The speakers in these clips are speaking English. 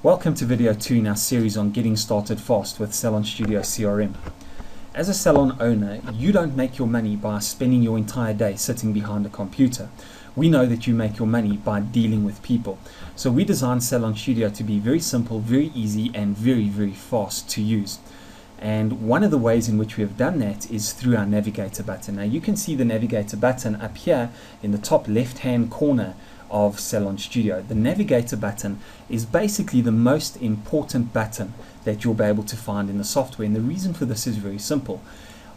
Welcome to video 2 in our series on getting started fast with Salon Studio CRM. As a salon owner, you don't make your money by spending your entire day sitting behind a computer. We know that you make your money by dealing with people. So we designed Salon Studio to be very simple, very easy, and very fast to use. And one of the ways in which we have done that is through our Navigator button. Now you can see the Navigator button up here in the top left-hand corner of Salon Studio. The Navigator button is basically the most important button that you'll be able to find in the software, and the reason for this is very simple.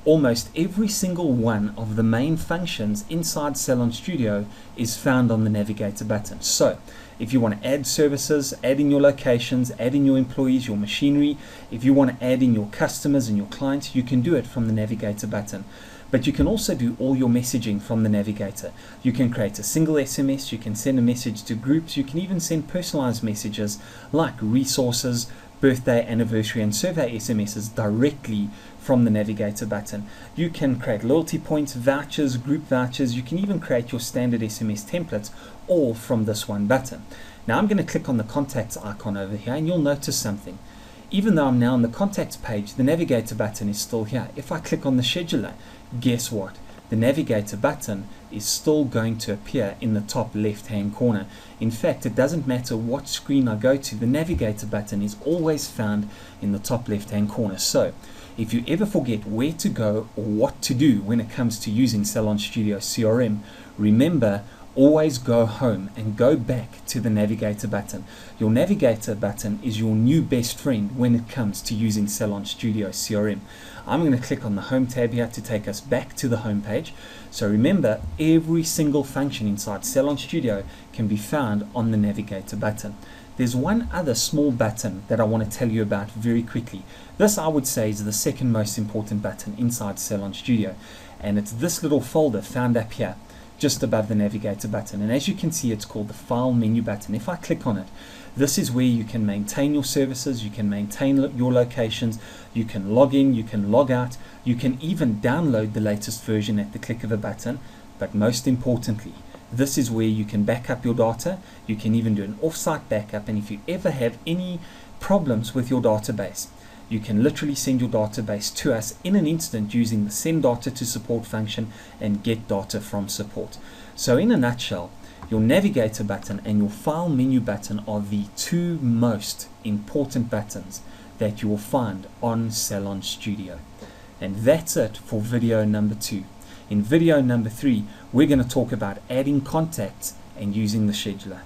Almost every single one of the main functions inside Salon Studio is found on the Navigator button. So if you want to add services, add in your locations, add in your employees, your machinery, if you want to add in your customers and your clients, you can do it from the Navigator button. But you can also do all your messaging from the Navigator. You can create a single SMS, you can send a message to groups, you can even send personalized messages like resources, birthday, anniversary, and survey SMSs directly from the Navigator button. You can create loyalty points, vouchers, group vouchers, you can even create your standard SMS templates all from this one button. Now I'm going to click on the contacts icon over here and you'll notice something. Even though I'm now on the contacts page, the Navigator button is still here. If I click on the scheduler, guess what? The Navigator button is still going to appear in the top left-hand corner. In fact, it doesn't matter what screen I go to, the Navigator button is always found in the top left-hand corner. So, if you ever forget where to go or what to do when it comes to using Salon Studio CRM, remember, always go home and go back to the Navigator button. Your Navigator button is your new best friend when it comes to using Salon Studio CRM. I'm going to click on the Home tab here to take us back to the home page. So remember, every single function inside Salon Studio can be found on the Navigator button. There's one other small button that I want to tell you about very quickly. This, I would say, is the second most important button inside Salon Studio, and it's this little folder found up here just above the Navigator button, and as you can see, it's called the File menu button. If I click on it, this is where you can maintain your services, you can maintain your locations, you can log in, you can log out, you can even download the latest version at the click of a button. But most importantly, this is where you can back up your data. You can even do an offsite backup, and if you ever have any problems with your database, you can literally send your database to us in an instant using the send data to support function and get data from support. So in a nutshell, your Navigator button and your File menu button are the two most important buttons that you will find on Salon Studio. And that's it for video number 2. In video number 3, we're going to talk about adding contacts and using the scheduler.